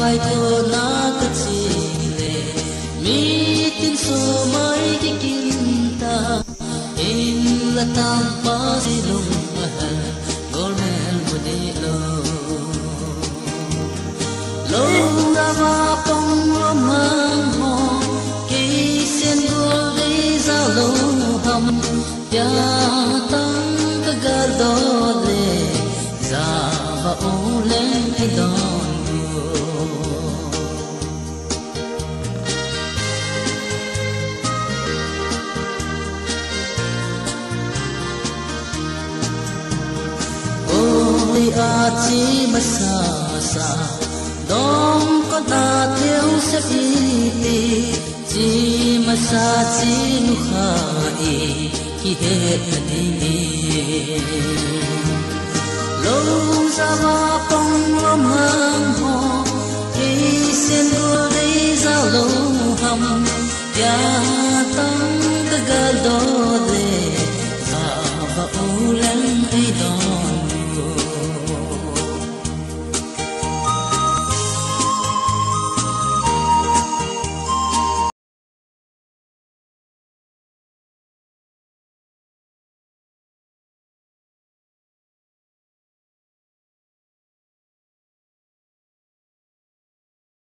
vai thô na cất chi lệ mi tin số mai cái kinta in la tam pa si lung gol mel mudi lo na ma pong mang ho ki sen gol dei za lo ham ya tang ka gar do le za ba o len ai don a chi masa sa dong ko na theo sa iti chi masa chi nu khai ki het ni lo sa ma pong lam hang ho ki sen go dei za lo ham ya tang ka ga do